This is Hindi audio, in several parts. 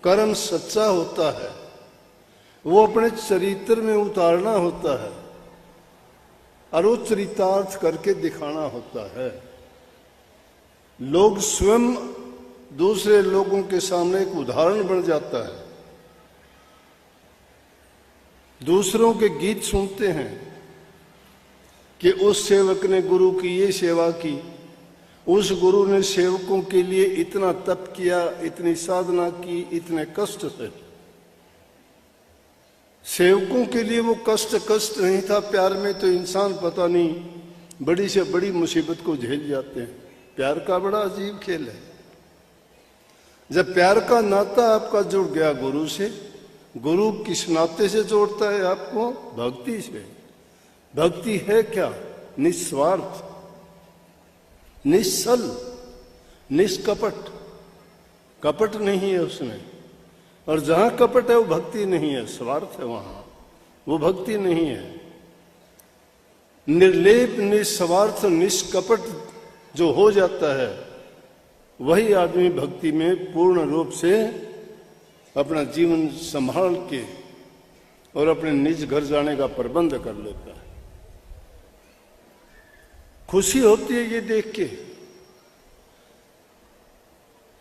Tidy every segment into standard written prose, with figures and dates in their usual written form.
कर्म सच्चा होता है, वो अपने चरित्र में उतारना होता है और वो चरितार्थ करके दिखाना होता है। लोग स्वयं दूसरे लोगों के सामने एक उदाहरण बन जाता है। दूसरों के गीत सुनते हैं कि उस सेवक ने गुरु की ये सेवा की, उस गुरु ने सेवकों के लिए इतना तप किया, इतनी साधना की, इतने कष्ट से। सेवकों के लिए वो कष्ट नहीं था। प्यार में तो इंसान पता नहीं बड़ी से बड़ी मुसीबत को झेल जाते हैं। प्यार का बड़ा अजीब खेल है। जब प्यार का नाता आपका जुड़ गया गुरु से, गुरु किस नाते से जोड़ता है आपको? भक्ति से। भक्ति है क्या? निस्वार्थ, निश्चल, निष्कपट। कपट नहीं है उसमें, और जहां कपट है वो भक्ति नहीं है, स्वार्थ है वहां, वो भक्ति नहीं है। निर्लेप, निस्वार्थ, निष्कपट जो हो जाता है, वही आदमी भक्ति में पूर्ण रूप से अपना जीवन संभाल के और अपने निज घर जाने का प्रबंध कर लेता है। खुशी होती है ये देख के।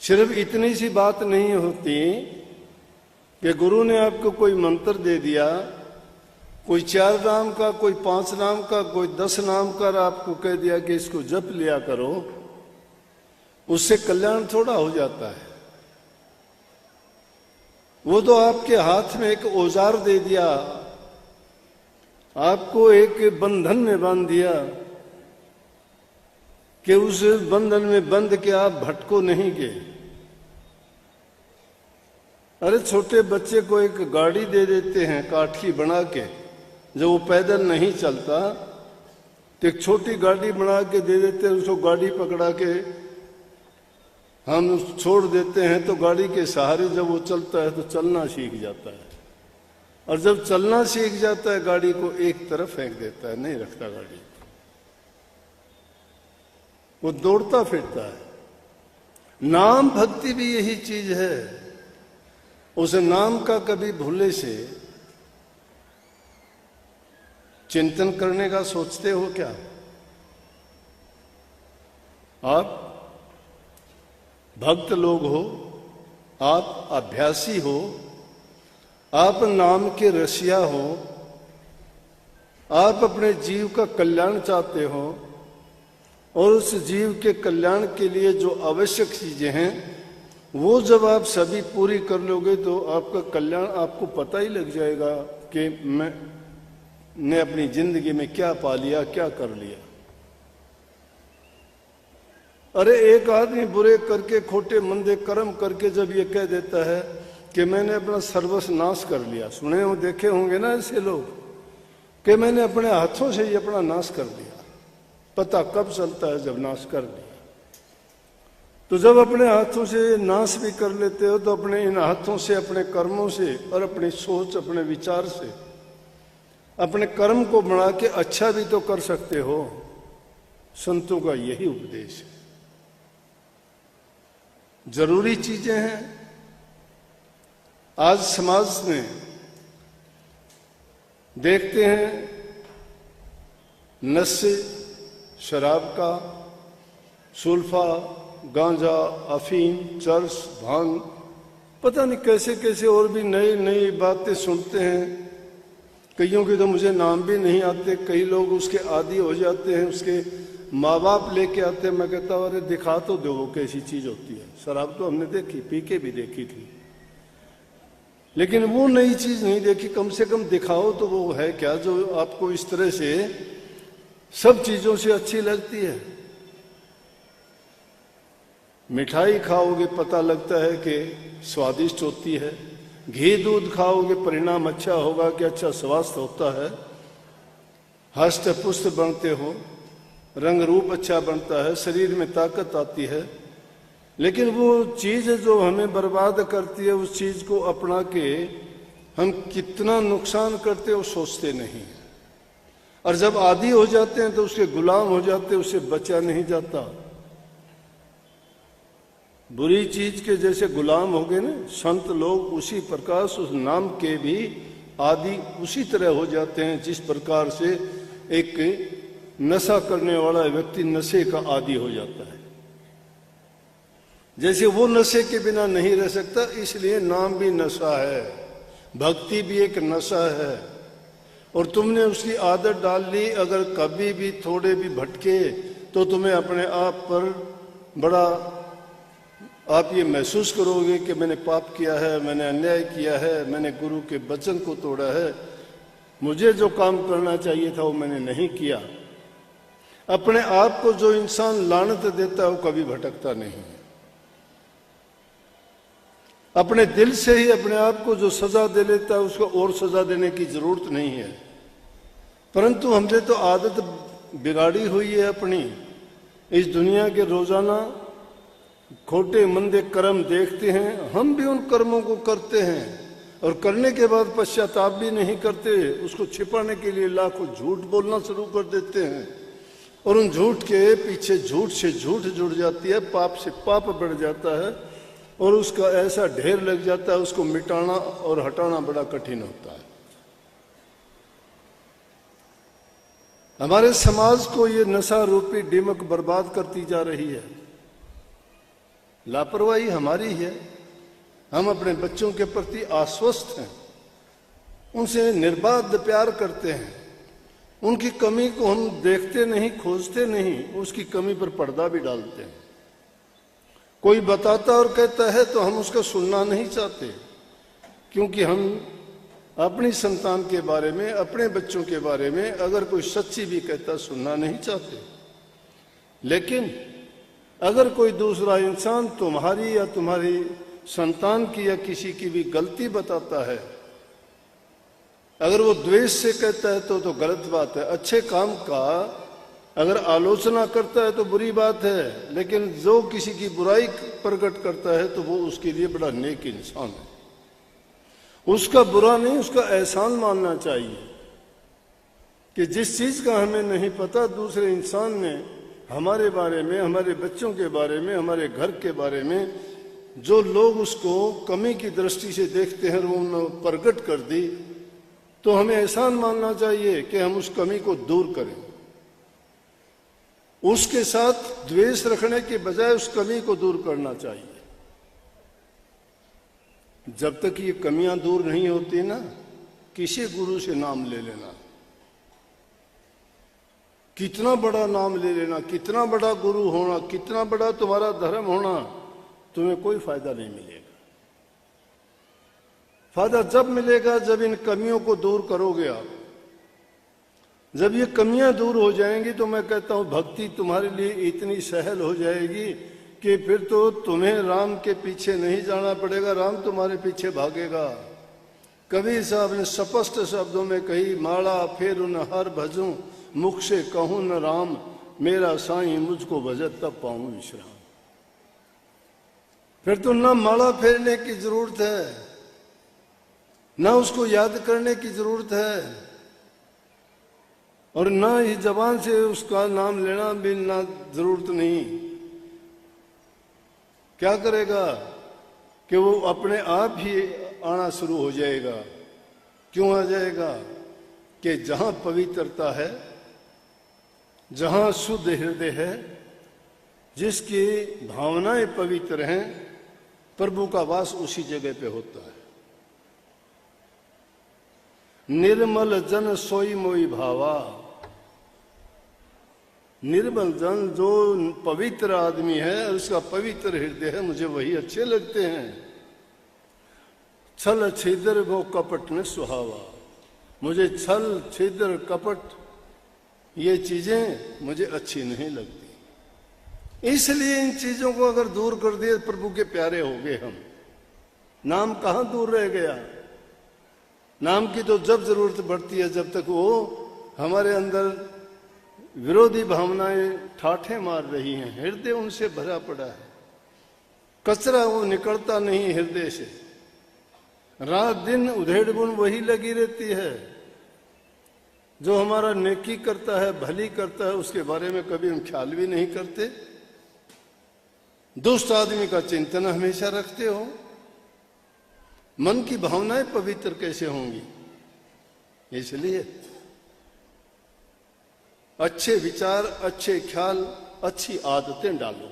सिर्फ इतनी सी बात नहीं होती कि गुरु ने आपको कोई मंत्र दे दिया, कोई 4 नाम का, कोई 5 नाम का, कोई 10 नाम का, आपको कह दिया कि इसको जप लिया करो, उससे कल्याण थोड़ा हो जाता है। वो तो आपके हाथ में एक औजार दे दिया, आपको एक बंधन में बांध दिया कि उस बंधन में बंध के आप भटको नहीं गए। अरे छोटे बच्चे को एक गाड़ी दे देते हैं काठ की बना के, जब वो पैदल नहीं चलता तो एक छोटी गाड़ी बना के दे देते हैं, उसको गाड़ी पकड़ा के हम छोड़ देते हैं, तो गाड़ी के सहारे जब वो चलता है तो चलना सीख जाता है। और जब चलना सीख जाता है गाड़ी को एक तरफ फेंक देता है, नहीं रखता गाड़ी, वो दौड़ता फिरता है। नाम भक्ति भी यही चीज है। उस नाम का कभी भूले से चिंतन करने का सोचते हो क्या? आप भक्त लोग हो, आप अभ्यासी हो, आप नाम के रसिया हो, आप अपने जीव का कल्याण चाहते हो, और उस जीव के कल्याण के लिए जो आवश्यक चीजें हैं वो जब आप सभी पूरी कर लोगे तो आपका कल्याण आपको पता ही लग जाएगा कि मैंने अपनी जिंदगी में क्या पा लिया, क्या कर लिया। अरे एक आदमी बुरे करके, खोटे मंदे कर्म करके जब ये कह देता है कि मैंने अपना सर्वस्व नाश कर लिया, सुने हो, देखे होंगे ना ऐसे लोग कि मैंने अपने हाथों से ही अपना नाश कर लिया। पता कब चलता है? जब नाश कर दिया। तो जब अपने हाथों से नाश भी कर लेते हो तो अपने इन हाथों से, अपने कर्मों से और अपनी सोच, अपने विचार से अपने कर्म को बना के अच्छा भी तो कर सकते हो। संतों का यही उपदेश है। जरूरी चीजें हैं। आज समाज में देखते हैं नशे, शराब का, सुल्फा, गांजा, अफीम, चरस, भांग, पता नहीं कैसे कैसे और भी नई नई बातें सुनते हैं। कईयों के तो मुझे नाम भी नहीं आते। कई लोग उसके आदी हो जाते हैं, उसके माँ बाप लेके आते हैं। मैं कहता हूँ अरे दिखा तो दो वो कैसी चीज होती है। शराब तो हमने देखी, पी के भी देखी थी, लेकिन वो नई चीज नहीं देखी। कम से कम दिखाओ तो वो है क्या जो आपको इस तरह से सब चीजों से अच्छी लगती है। मिठाई खाओगे पता लगता है कि स्वादिष्ट होती है। घी दूध खाओगे परिणाम अच्छा होगा कि अच्छा स्वास्थ्य होता है। हष्ट पुष्ट बनते हो, रंग रूप अच्छा बनता है, शरीर में ताकत आती है। लेकिन वो चीज जो हमें बर्बाद करती है, उस चीज को अपना के हम कितना नुकसान करते हो सोचते नहीं। और जब आदी हो जाते हैं तो उसके गुलाम हो जाते हैं, उससे बचा नहीं जाता। बुरी चीज के जैसे गुलाम हो गए ना संत लोग, उसी प्रकार से उस नाम के भी आदि उसी तरह हो जाते हैं जिस प्रकार से एक नशा करने वाला व्यक्ति नशे का आदी हो जाता है। जैसे वो नशे के बिना नहीं रह सकता, इसलिए नाम भी नशा है, भक्ति भी एक नशा है। और तुमने उसकी आदत डाल ली, अगर कभी भी थोड़े भी भटके तो तुम्हें अपने आप पर बड़ा, आप ये महसूस करोगे कि मैंने पाप किया है, मैंने अन्याय किया है, मैंने गुरु के वचन को तोड़ा है, मुझे जो काम करना चाहिए था वो मैंने नहीं किया। अपने आप को जो इंसान लानत देता है वो कभी भटकता नहीं है। अपने दिल से ही अपने आप को जो सजा दे लेता है उसको और सजा देने की जरूरत नहीं है। परंतु हमने तो आदत बिगाड़ी हुई है अपनी, इस दुनिया के रोजाना खोटे मंदे कर्म देखते हैं, हम भी उन कर्मों को करते हैं और करने के बाद पश्चाताप भी नहीं करते, उसको छिपाने के लिए लाखों झूठ बोलना शुरू कर देते हैं और उन झूठ के पीछे झूठ से झूठ जुड़ जाती है, पाप से पाप बढ़ जाता है और उसका ऐसा ढेर लग जाता है, उसको मिटाना और हटाना बड़ा कठिन होता है। हमारे समाज को ये नशा रूपी दीमक बर्बाद करती जा रही है। लापरवाही हमारी है, हम अपने बच्चों के प्रति आश्वस्त हैं, उनसे निर्बाध प्यार करते हैं, उनकी कमी को हम देखते नहीं, खोजते नहीं, उसकी कमी पर पर्दा भी डालते हैं। कोई बताता और कहता है तो हम उसका सुनना नहीं चाहते, क्योंकि हम अपनी संतान के बारे में, अपने बच्चों के बारे में अगर कोई सच्ची भी कहता सुनना नहीं चाहते। लेकिन अगर कोई दूसरा इंसान तुम्हारी या तुम्हारी संतान की या किसी की भी गलती बताता है, अगर वो द्वेष से कहता है तो गलत बात है। अच्छे काम का अगर आलोचना करता है तो बुरी बात है, लेकिन जो किसी की बुराई प्रकट करता है तो वो उसके लिए बड़ा नेक इंसान है। उसका बुरा नहीं, उसका एहसान मानना चाहिए कि जिस चीज का हमें नहीं पता दूसरे इंसान ने हमारे बारे में, हमारे बच्चों के बारे में, हमारे घर के बारे में, जो लोग उसको कमी की दृष्टि से देखते हैं वो प्रकट कर दी, तो हमें एहसान मानना चाहिए कि हम उस कमी को दूर करें। उसके साथ द्वेष रखने के बजाय उस कमी को दूर करना चाहिए। जब तक ये कमियां दूर नहीं होती ना, किसी गुरु से नाम ले लेना, कितना बड़ा नाम ले लेना, कितना बड़ा गुरु होना, कितना बड़ा तुम्हारा धर्म होना, तुम्हें कोई फायदा नहीं मिलेगा। फायदा जब मिलेगा जब इन कमियों को दूर करोगे आप। जब ये कमियां दूर हो जाएंगी तो मैं कहता हूं भक्ति तुम्हारे लिए इतनी सहल हो जाएगी कि फिर तो तुम्हें राम के पीछे नहीं जाना पड़ेगा, राम तुम्हारे पीछे भागेगा। कबीर साहब ने स्पष्ट शब्दों में कही, माला फेरू न हर भजूं, मुख से कहूं न राम, मेरा साईं मुझको भजत तब पाऊं विश्राम। फिर तो ना माला फेरने की जरूरत है, ना उसको याद करने की जरूरत है, और ना ही जबान से उसका नाम लेना भी ना जरूरत नहीं। क्या करेगा कि वो अपने आप ही आना शुरू हो जाएगा। क्यों आ जाएगा? कि जहां पवित्रता है, जहां शुद्ध हृदय है, जिसकी भावनाएं पवित्र हैं, प्रभु का वास उसी जगह पे होता है। निर्मल जन सोई मोई भावा, निर्मल जन जो पवित्र आदमी है, उसका पवित्र हृदय है, मुझे वही अच्छे लगते हैं। छल छिद्र वो कपट में सुहावा, मुझे छल छिद्र कपट ये चीजें मुझे अच्छी नहीं लगती। इसलिए इन चीजों को अगर दूर कर दिए, प्रभु के प्यारे हो गए हम। नाम कहां दूर रह गया? नाम की तो जब जरूरत पड़ती है, जब तक वो हमारे अंदर विरोधी भावनाएं ठाठे मार रही हैं, हृदय उनसे भरा पड़ा है, कचरा वो निकलता नहीं हृदय से। रात दिन उधेड़ बुन वही लगी रहती है। जो हमारा नेकी करता है, भली करता है, उसके बारे में कभी हम ख्याल भी नहीं करते। दुष्ट आदमी का चिंतन हमेशा रखते हो। मन की भावनाएं पवित्र कैसे होंगी? इसलिए अच्छे विचार, अच्छे ख्याल, अच्छी आदतें डालो।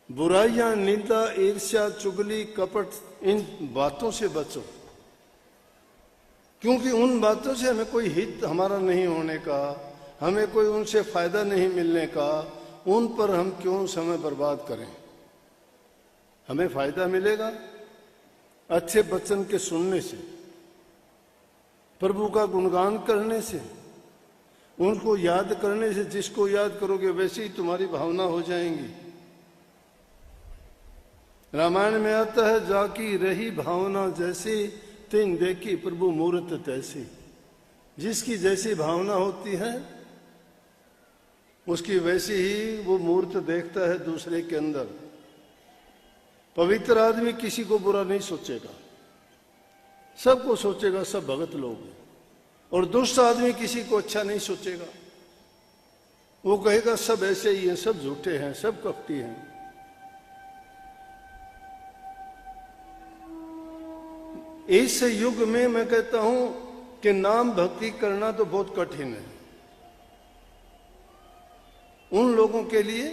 बुराइयां, निंदा, ईर्ष्या, चुगली, कपट, इन बातों से बचो, क्योंकि उन बातों से हमें कोई हित हमारा नहीं होने का, हमें कोई उनसे फायदा नहीं मिलने का। उन पर हम क्यों समय बर्बाद करें? हमें फायदा मिलेगा अच्छे वचन के सुनने से, प्रभु का गुणगान करने से, उनको याद करने से। जिसको याद करोगे वैसे ही तुम्हारी भावना हो जाएंगी। रामायण में आता है, जाकी रही भावना जैसी, तिन देखी प्रभु मूर्त तैसी। जिसकी जैसी भावना होती है उसकी वैसी ही वो मूर्त देखता है दूसरे के अंदर। पवित्र आदमी किसी को बुरा नहीं सोचेगा, सबको सोचेगा सब भगत लोग हैं। और दुष्ट आदमी किसी को अच्छा नहीं सोचेगा, वो कहेगा सब ऐसे ही हैं, सब झूठे हैं, सब कपटी हैं। इस युग में मैं कहता हूं कि नाम भक्ति करना तो बहुत कठिन है उन लोगों के लिए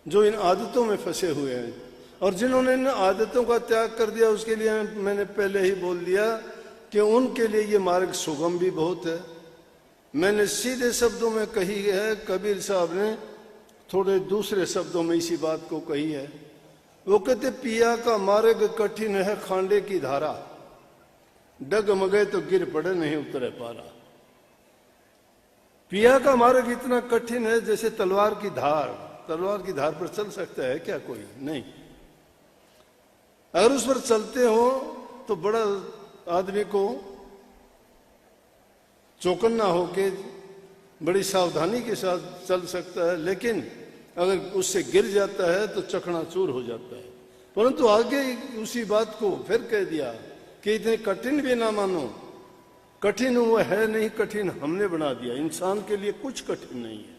जो इन आदतों में फंसे हुए हैं। और जिन्होंने इन आदतों का त्याग कर दिया, उसके लिए मैंने पहले ही बोल दिया कि उनके लिए ये मार्ग सुगम भी बहुत है। मैंने सीधे शब्दों में कही है, कबीर साहब ने थोड़े दूसरे शब्दों में इसी बात को कही है। वो कहते, पिया का मार्ग कठिन है खांडे की धारा, डगमगे तो गिर पड़े नहीं उतरे पारा। पिया का मार्ग इतना कठिन है जैसे तलवार की धार। तलवार की धार पर चल सकता है क्या कोई? नहीं। अगर उस पर चलते हो तो बड़ा आदमी को चौकन्ना होके बड़ी सावधानी के साथ चल सकता है, लेकिन अगर उससे गिर जाता है तो चकनाचूर हो जाता है। परंतु आगे उसी बात को फिर कह दिया कि इतने कठिन भी ना मानो। कठिन वो है नहीं, कठिन हमने बना दिया। इंसान के लिए कुछ कठिन नहीं है,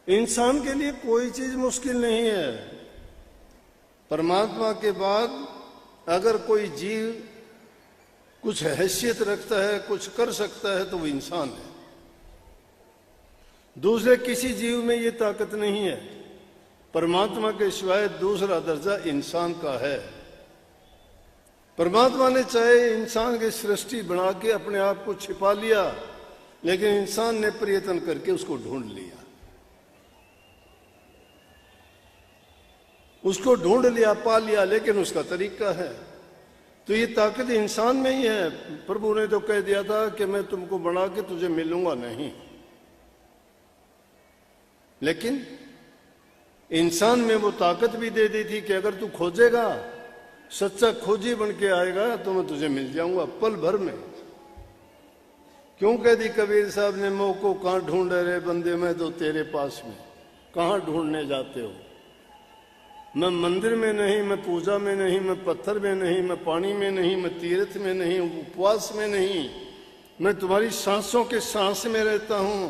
इंसान के लिए कोई चीज मुश्किल नहीं है। परमात्मा के बाद अगर कोई जीव कुछ हैसियत रखता है, कुछ कर सकता है, तो वो इंसान है। दूसरे किसी जीव में ये ताकत नहीं है। परमात्मा के सिवाय दूसरा दर्जा इंसान का है। परमात्मा ने चाहे इंसान की सृष्टि बना के अपने आप को छिपा लिया, लेकिन इंसान ने प्रयत्न करके उसको ढूंढ लिया, उसको ढूंढ लिया, पा लिया, लेकिन उसका तरीका है। तो ये ताकत इंसान में ही है। प्रभु ने तो कह दिया था कि मैं तुमको बना के तुझे मिलूंगा नहीं, लेकिन इंसान में वो ताकत भी दे दी थी कि अगर तू खोजेगा, सच्चा खोजी बन के आएगा, तो मैं तुझे मिल जाऊंगा पल भर में। क्यों कह दी कबीर साहब ने, मोह को कहां ढूंढे रे बंदे, मैं तो तेरे पास में। कहां ढूंढने जाते हो? मैं मंदिर में नहीं, मैं पूजा में नहीं, मैं पत्थर में नहीं, मैं पानी में नहीं, मैं तीर्थ में नहीं, उपवास में नहीं, मैं तुम्हारी सांसों के सांस में रहता हूं।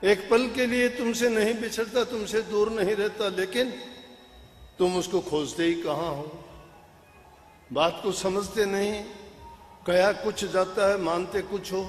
एक पल के लिए तुमसे नहीं बिछड़ता, तुमसे दूर नहीं रहता, लेकिन तुम उसको खोजते ही कहां हो? बात को समझते नहीं, कहा कुछ जाता है, मानते कुछ हो।